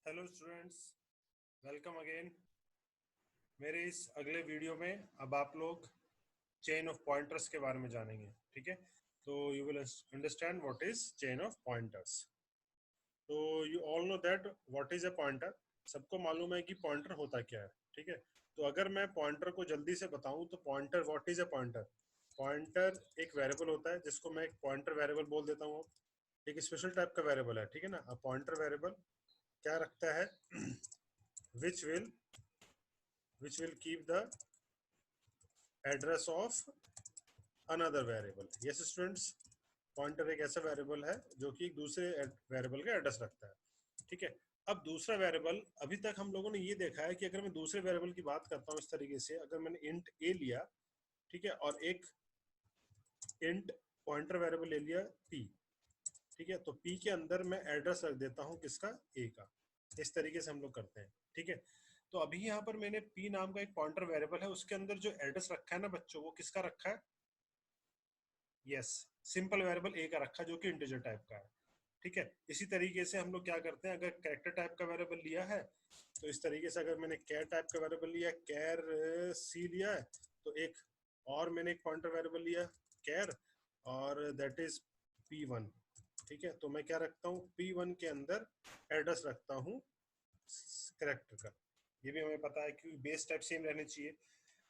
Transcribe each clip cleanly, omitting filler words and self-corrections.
Hello students, welcome again. मेरे इस अगले वीडियो में अब आप लोग चेन ऑफ पॉइंटर्स के बारे में जानेंगे। ठीक है, तो you will understand what is chain of pointers. तो you all know that what is a pointer. सबको मालूम है कि पॉइंटर होता क्या है। ठीक है, तो अगर मैं पॉइंटर को जल्दी से बताऊं तो pointer, what is a pointer. Pointer एक वेरिएबल होता है जिसको मैं एक पॉइंटर वेरिएबल बोल देता हूँ। एक स्पेशल टाइप का वेरिएबल है। ठीक है ना, अब पॉइंटर वेरिएबल क्या रखता है which will keep the address of another variable। yes students, pointer एक ऐसा वेरिएबल है जो कि एक दूसरे वेरिएबल का एड्रेस रखता है। ठीक है, अब दूसरा वेरिएबल, अभी तक हम लोगों ने ये देखा है कि अगर मैं दूसरे वेरिएबल की बात करता हूँ इस तरीके से, अगर मैंने इंट ए लिया, ठीक है, और एक इंट पॉइंटर वेरिएबल ले लिया पी, ठीक है, तो पी के अंदर मैं एड्रेस रख देता हूँ किसका, ए का। इस तरीके से हम लोग करते हैं। ठीक है, तो अभी यहाँ पर मैंने पी नाम का एक पॉइंटर वेरिएबल है, उसके अंदर जो एड्रेस रखा है ना बच्चों, वो किसका रखा है, यस, सिंपल वेरिएबल ए का रखा है जो कि इंटीजर टाइप का है। ठीक है, इसी तरीके से हम लोग क्या करते हैं, अगर कैरेक्टर टाइप का वेरिएबल लिया है तो इस तरीके से, अगर मैंने कैर टाइप का वेरिएबल लिया, कैर सी लिया है, तो एक और मैंने एक पॉइंटर वेरिएबल लिया कैर, और दैट इज p1। ठीक है, तो मैं क्या रखता हूँ, p1 के अंदर एड्रेस रखता हूँ कैरेक्टर का। ये भी हमें पता है कि बेस टाइप सेम रहनी चाहिए।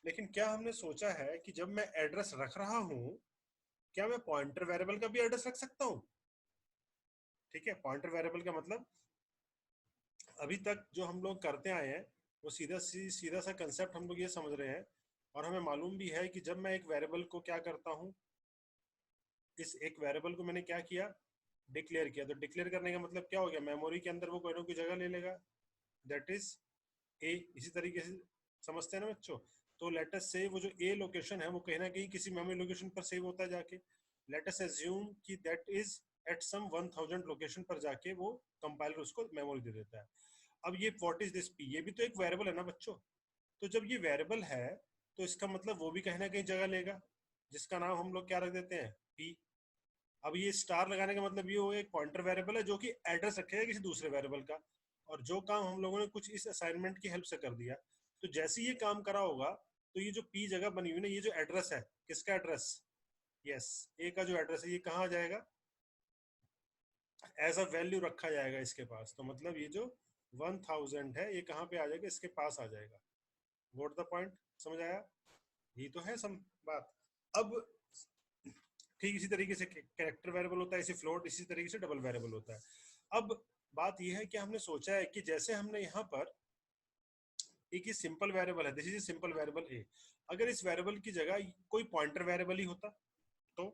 लेकिन क्या हमने सोचा है कि जब मैं एड्रेस रख रहा हूँ, क्या मैं पॉइंटर वेरिएबल का भी एड्रेस रख सकता हूँ। ठीक है, पॉइंटर वेरिएबल का मतलब अभी तक जो हम लोग करते आए हैं वो सीधा सा कंसेप्ट हम लोग ये समझ रहे हैं, और हमें मालूम भी है कि जब मैं एक वेरिएबल को क्या करता हूँ, इस एक वेरिएबल को मैंने क्या किया, डिक्लेयर किया, तो डिक्लेयर करने का मतलब क्या हो गया, मेमोरी के अंदर वो कोई ना कोई जगह ले लेगा, दैट इज ए। इसी तरीके से समझते हैं ना बच्चों। तो लेट अस से वो जो ए लोकेशन है वो कहीं ना कहीं किसी मेमोरी लोकेशन पर सेव होता है जाके। लेट अस एज्यूम कि that is at some 1000 location पर जाके वो कंपाइलर उसको मेमोरी दे देता है। अब ये व्हाट इज दिस पी, ये भी तो एक वेरिएबल है ना बच्चों। तो जब ये वेरिएबल है तो इसका मतलब वो भी कहीं ना कहीं जगह लेगा, जिसका नाम हम लोग क्या रख देते हैं, पी। अब ये स्टार लगाने का मतलब ये हो गया एक पॉइंटर वेरिएबल है जो कि एड्रेस रखेगा किसी दूसरे वेरिएबल का। और जो काम हम लोगों ने कुछ इस असाइनमेंट की हेल्प से कर दिया, तो जैसे ये काम करा होगा, तो ये जो पी जगह बनी हुई ना, ये जो एड्रेस है, किसका एड्रेस, यस, ए का जो एड्रेस है, ये कहाँ आ जाएगा, एज अ वैल्यू रखा जाएगा इसके पास। तो मतलब ये जो 1000 है ये कहाँ पे आ जाएगा, इसके पास आ जाएगा। वोट द पॉइंट, समझ आया। ये तो है सम बात। अब ठीक इसी तरीके से कैरेक्टर वेरिएबल होता है, इसी फ्लोट, इसी तरीके से डबल वेरिएबल होता है। अब बात यह है कि हमने सोचा है कि जैसे हमने यहाँ पर एक ही सिंपल वेरिएबल है, दिस इज सिंपल वेरिएबल ए, अगर इस वेरिएबल की जगह कोई पॉइंटर वेरिएबल ही होता, तो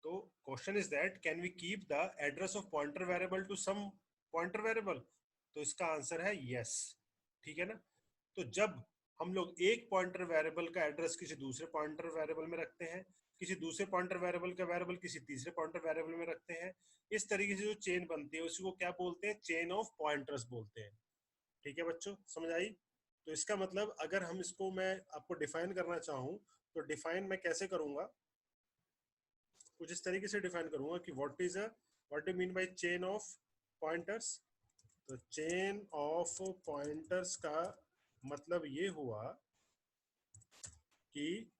तो question is that can we keep the address of pointer variable to some pointer variable. तो इसका आंसर है यस। ठीक है ना, तो जब हम लोग एक पॉइंटर वेरिएबल का एड्रेस किसी दूसरे पॉइंटर वेरिएबल में रखते हैं, किसी दूसरे पॉइंटर वेरिएबल का वेरिएबल किसी तीसरे पॉइंटर वेरिएबल में रखते हैं, इस तरीके से जो चेन बनती है उसी को क्या बोलते हैं, चेन ऑफ पॉइंटर्स बोलते हैं। ठीक है बच्चों, समझ आई। तो इसका मतलब अगर हम इसको, मैं आपको डिफाइन करना चाहूँ, तो डिफाइन मैं कैसे करूंगा, कुछ इस तरीके से डिफाइन करूंगा कि what do mean by chain of pointers. तो चेन ऑफ पॉइंटर्स का मतलब ये हुआ कि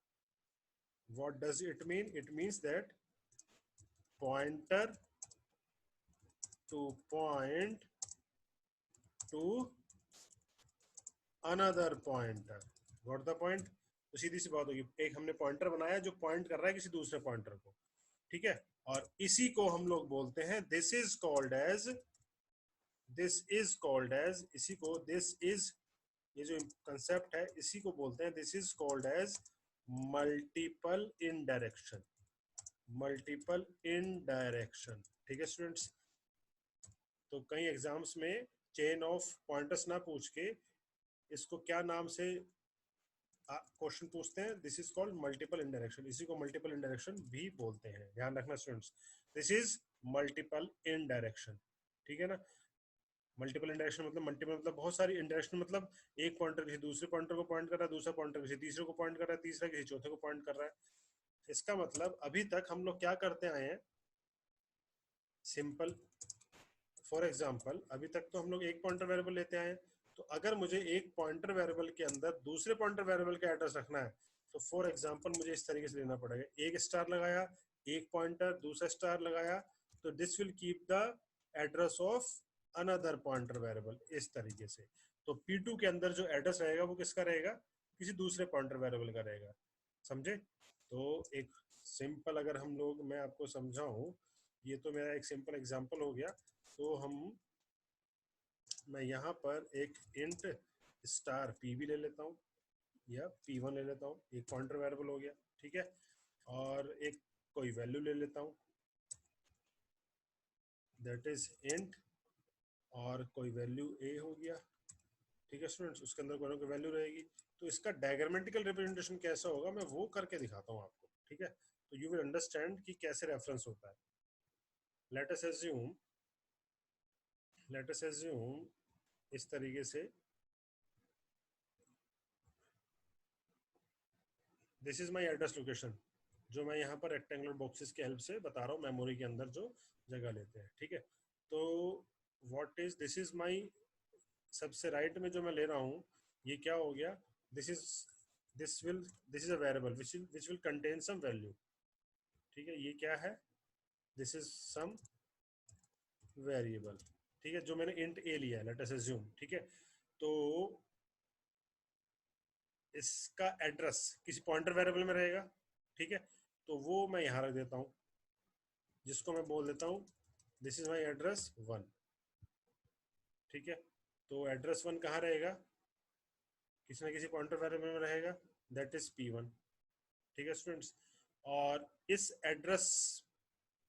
what does it mean, it means that pointer to point to another pointer, what the point। तो सीधी सी बात होगी, एक हमने पॉइंटर बनाया जो पॉइंट कर रहा है किसी दूसरे पॉइंटर को। ठीक है, और इसी को हम लोग बोलते हैं, दिस इज कॉल्ड एज इसी को, दिस इज, ये जो कंसेप्ट है इसी को बोलते हैं, this is called as multiple in direction, multiple in direction. ठीक है स्टूडेंट्स, तो कई एग्जाम्स में चेन ऑफ पॉइंटर्स ना पूछ के इसको क्या नाम से क्वेश्चन पूछते हैं, this is called multiple in direction, इसी को मल्टीपल इन डायरेक्शन भी बोलते हैं, ध्यान रखना students. This is multiple in direction. ठीक है ना, मल्टीपल इंडायरेक्शन मतलब, मल्टीपल मतलब बहुत सारी, इंडायरेक्शन मतलब एक पॉइंटर किसी दूसरे पॉइंटर को पॉइंट कर रहा है, दूसरा पॉइंटर किसी तीसरे को पॉइंट कर रहा है, तीसरा किसी चौथे को पॉइंट कर रहा है। इसका मतलब अभी तक हम लोग क्या करते आए हैं, सिंपल फॉर एग्जाम्पल अभी तक तो हम लोग एक पॉइंटर वेरिएबल लेते आए हैं, तो अगर मुझे एक पॉइंटर वेरिएबल के अंदर दूसरे पॉइंटर वेरिएबल का एड्रेस रखना है, तो फॉर एग्जाम्पल मुझे इस तरीके से लेना पड़ेगा, एक स्टार लगाया, एक पॉइंटर, दूसरा स्टार लगाया, तो this will keep the address of another pointer variable, इस तरीके से। तो P2 के अंदर जो एड्रेस रहेगा वो किसका रहेगा, किसी दूसरे पॉइंटर वेरिएबल का रहेगा, समझे। तो एक सिंपल अगर हम लोग, मैं आपको समझाऊं, ये तो मेरा एक सिंपल एग्जांपल हो गया। तो मैं यहाँ पर एक इंट स्टार पी भी ले लेता हूँ या P1 ले लेता हूँ, एक पॉइंटर वेरिएबल हो गया, ठीक है। और एक कोई वैल्यू ले लेता हूँ, दैट इज इंट, और कोई वैल्यू ए हो गया, ठीक है स्टूडेंट्स, उसके अंदर कोई ना कोई वैल्यू रहेगी। तो इसका डायग्रामेटिकल रिप्रेजेंटेशन कैसा होगा मैं वो करके दिखाता हूँ आपको, ठीक है। तो यू विल अंडरस्टैंड कि कैसे रेफरेंस होता है। लेट अस एज्यूम इस तरीके से, this is my address location, जो मैं यहाँ पर रेक्टेंगुलर बॉक्सेस के हेल्प से बता रहा हूँ, मेमोरी के अंदर जो जगह लेते हैं, ठीक है। तो what is this is my, सबसे राइट में जो मैं ले रहा हूँ ये क्या हो गया, this is this is a variable which will contain some value, ठीक है। ये क्या है, दिस इज सम वेरिएबल, ठीक है, जो मैंने इंट ए लिया है, लेट अस अज्यूम, ठीक है। तो इसका एड्रेस किसी पॉइंटर वेरिएबल में रहेगा, ठीक है। तो वो मैं यहाँ रख देता हूँ, जिसको मैं बोल देता हूँ दिस इज माई एड्रेस 1, ठीक है। तो एड्रेस 1 कहाँ रहेगा, किसी ना किसी पॉइंटर वेरिएबल में रहेगा, दैट इज P1, ठीक है स्टूडेंट्स। और इस एड्रेस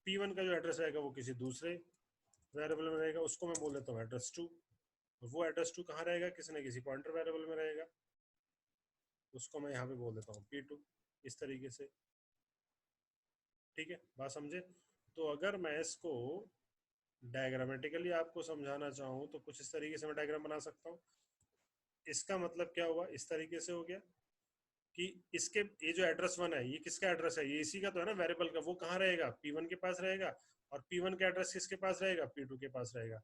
P1 का जो एड्रेस रहेगा वो किसी दूसरे वेरिएबल में रहेगा, उसको मैं बोल देता हूँ एड्रेस 2, और वो एड्रेस 2 कहाँ रहेगा, किसी ना किसी पॉइंटर वेरिएबल में रहेगा, उसको मैं यहाँ पे बोल देता हूँ P2, इस तरीके से, ठीक है, बात समझे। तो अगर मैं इसको डायग्रामेटिकली आपको समझाना चाहूँ तो कुछ इस तरीके से मैं डायग्राम बना सकता हूँ। इसका मतलब क्या हुआ, इस तरीके से हो गया कि इसके ये जो एड्रेस 1 है ये किसका एड्रेस है, ये इसी का तो है ना वेरिएबल का, वो कहाँ रहेगा, P1 के पास रहेगा, और P1 का एड्रेस किसके पास रहेगा, P2 के पास रहेगा।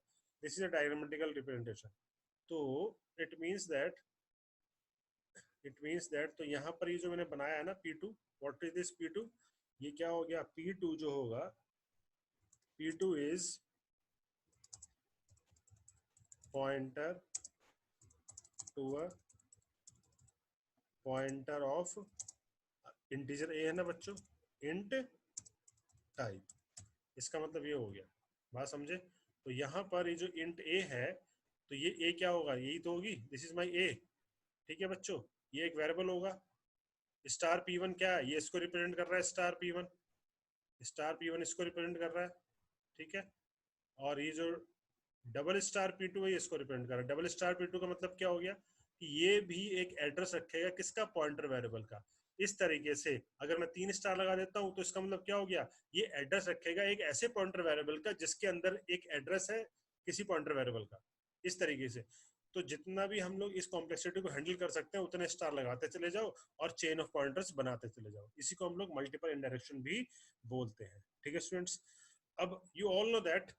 This is a diagrammatical representation. तो इट मींस दैट तो यहाँ पर ये जो मैंने बनाया है ना P2, what is this P2, ये क्या हो गया, P2 जो होगा, P2 is pointer to a pointer of integer ए है ना बच्चों, इंट टाइप, इसका मतलब ये हो गया, बात समझे। तो यहाँ पर ये जो इंट ए है, तो ये ए क्या होगा, यही तो होगी, दिस इज माई ए, ठीक है बच्चों। ये एक वेरिएबल होगा, स्टार P1 क्या है, ये इसको रिप्रेजेंट कर रहा है, स्टार P1 इसको रिप्रेजेंट कर रहा है, ठीक है। और ये जो डबल स्टार P2 है ये इसको रिप्रेजेंट कर रहा है। डबल स्टार P2 का मतलब क्या हो गया कि ये भी एक एड्रेस रखेगा किसका, पॉइंटर वेरिएबल का। इस तरीके से अगर मैं 3 स्टार लगा देता हूं तो इसका मतलब क्या हो गया, ये एड्रेस रखेगा एक ऐसे पॉइंटर वेरिएबल का जिसके अंदर एक एड्रेस है किसी पॉइंटर वेरिएबल का, इस तरीके से। तो जितना भी हम लोग इस कॉम्प्लेक्सिटी को हैंडल कर सकते हैं उतने स्टार लगाते चले जाओ और चेन ऑफ पॉइंटर्स बनाते चले जाओ, इसी को हम लोग मल्टीपल इंडायरेक्शन भी बोलते हैं, ठीक है स्टूडेंट्स। अब यू ऑल नो दैट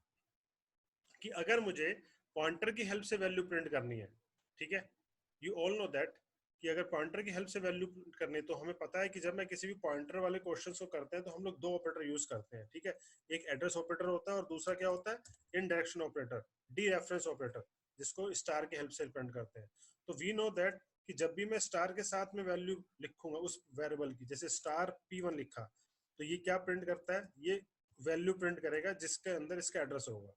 कि अगर मुझे पॉइंटर की हेल्प से वैल्यू प्रिंट करनी है, ठीक है, यू ऑल नो दैट कि अगर पॉइंटर की हेल्प से वैल्यू प्रिंट करनी है तो हमें पता है कि जब मैं किसी भी पॉइंटर वाले क्वेश्चन को करते हैं तो हम लोग दो ऑपरेटर यूज करते हैं, ठीक है। एक एड्रेस ऑपरेटर होता है और दूसरा क्या होता है, इन direction operator, D reference operator, जिसको स्टार की हेल्प से प्रिंट करते हैं। तो वी नो दैट कि जब भी मैं स्टार के साथ में वैल्यू लिखूंगा उस वेरिएबल की, जैसे स्टार P1 लिखा, तो ये क्या प्रिंट करता है, ये वैल्यू प्रिंट करेगा जिसके अंदर इसका एड्रेस होगा,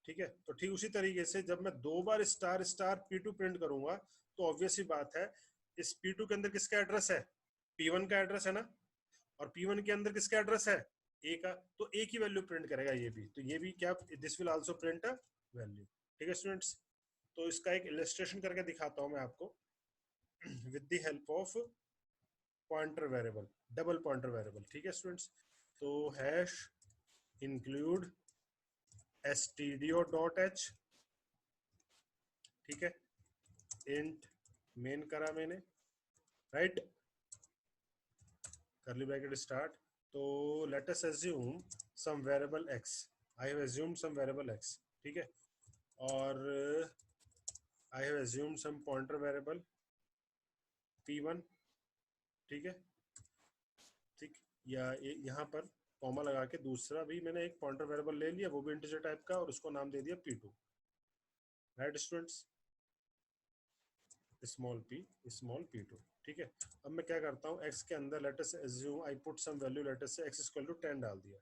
ठीक है। तो ठीक उसी तरीके से जब मैं दो बार स्टार स्टार P2 प्रिंट करूंगा तो ऑब्वियस ही बात है इस P2 के अंदर किसका एड्रेस है, P1 का एड्रेस है ना, और P1 के अंदर किसका एड्रेस है, ए का, तो ए की वैल्यू प्रिंट करेगा ये भी, तो ये भी क्या, this will also print a value, ठीक है स्टूडेंट्स। तो इसका एक इलस्ट्रेशन करके दिखाता हूं मैं आपको with the help of pointer variable, double pointer variable, ठीक है स्टूडेंट्स। तो हैश इंक्लूड stdio.h, ठीक है, इंट मेन करा मैंने, राइट, करली ब्रैकेट स्टार्ट। तो let us assume some variable x, I have assumed some variable x, ठीक है, और I have assumed some pointer variable p1, ठीक है, ठीक, या यहाँ पर कॉमा लगा के दूसरा भी मैंने एक पॉइंटर वेरिएबल ले लिया, वो भी इंटीजर टाइप का, और उसको नाम दे दिया p2, right students, small p2, ठीक है। अब मैं क्या करता हूँ, x के अंदर let us assume I put some value, let us say x equal to 10 डाल दिया,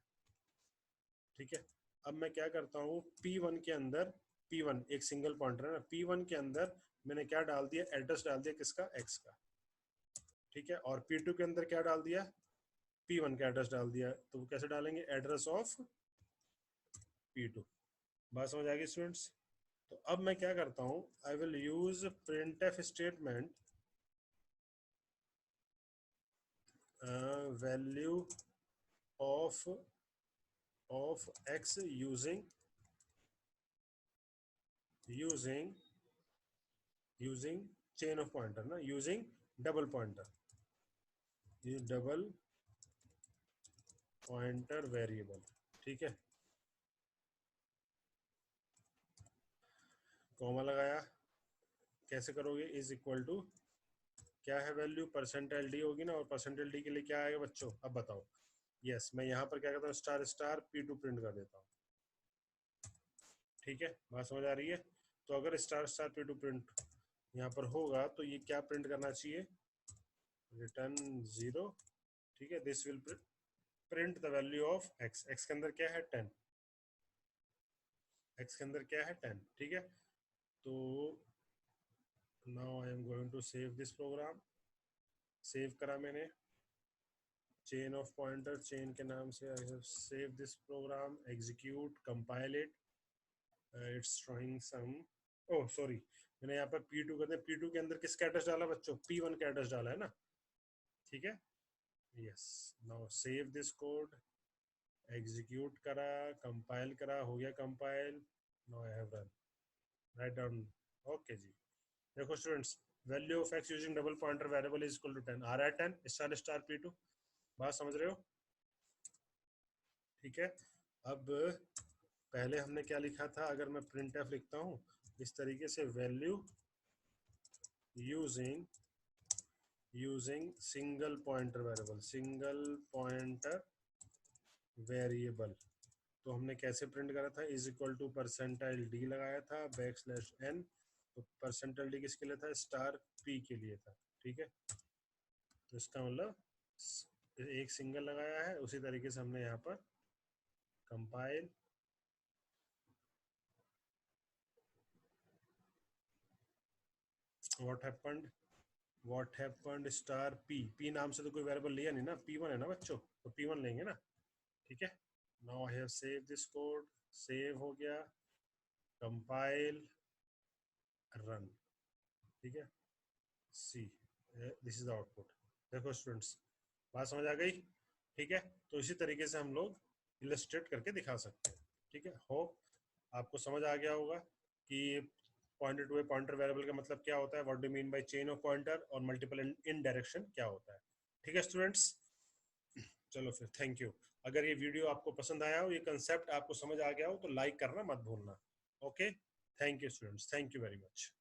ठीक है। अब मैं क्या करता हूँ, p1 के अंदर, p1 एक सिंगल पॉइंटर है ना, p1 के अंदर मैंने क्या डाल दिया, एड्रेस डाल दिया किसका, x का, ठीक है, और p2 के अंदर क्या डाल दिया, p1 का एड्रेस डाल दिया। तो वो कैसे डालेंगे, एड्रेस ऑफ p2। बात समझ आ गई स्टूडेंट्स। तो अब मैं क्या करता हूँ, I will use printf statement value of x using chain of pointer ना, यूजिंग डबल पॉइंटर, ये डबल पॉइंटर वेरिएबल, ठीक है। कॉमा लगाया, कैसे करोगे, इज इक्वल टू क्या है वैल्यू, परसेंटाइल डी होगी ना, और परसेंटाइल डी के लिए क्या आएगा बच्चों, अब बताओ। यस, मैं यहाँ पर क्या करता हूँ, स्टार स्टार p2 प्रिंट कर देता हूँ, ठीक है, बात समझ आ रही है। तो अगर स्टार स्टार p2 प्रिंट यहाँ पर होगा तो ये क्या प्रिंट करना चाहिए, रिटर्न 0, ठीक है, this will print the value of x, x के अंदर क्या है 10, x के अंदर क्या है 10, ठीक है। तो now I am going to save this program, save करा मैंने, चेन ऑफ पॉइंटर, चेन के नाम से I have save this program, execute, compile it, it's showing some, oh sorry, मैंने यहाँ पर p2 करते हैं, p2 के अंदर किसका एड्रेस डाला बच्चों, p1 का एड्रेस डाला है ना, ठीक है। Yes, now save this code, execute करा, कंपाइल करा, हो गया compile, now I have run, right down, okay जी। देखो students, value of x using double pointer variable is equal to 10 आ रहा है, 10 स्टार स्टार p2, बात समझ रहे हो, ठीक है। अब पहले हमने क्या लिखा था, अगर मैं printf लिखता हूँ इस तरीके से, value using single pointer variable, तो हमने कैसे प्रिंट करा था, is equal to percentile D लगाया था, \n, तो परसेंटाइल डी किसके लिए था, स्टार p के लिए था, ठीक है। तो इसका मतलब एक सिंगल लगाया है, उसी तरीके से हमने यहाँ पर compile, what happened star p नाम से तो कोई वेरिएबल लिया नहीं ना, p1 है ना बच्चों, तो p1 लेंगे ना, ठीक है। Now I have save this code, save हो गया, कंपाइल, रन, ठीक है, सी, दिस इज द आउटपुट। देखो स्टूडेंट्स, बात समझ आ गई, ठीक है। तो इसी तरीके से हम लोग इलस्ट्रेट करके दिखा सकते हैं, ठीक है। होप आपको समझ आ गया होगा कि pointer to a pointer variable का मतलब क्या होता है, what do mean by chain of pointer, और मल्टीपल इन डायरेक्शन क्या होता है, ठीक है स्टूडेंट्स। चलो फिर, थैंक यू। अगर ये वीडियो आपको पसंद आया हो, ये कंसेप्ट आपको समझ आ गया हो, तो लाइक करना मत भूलना, okay. Thank you students, thank you very much.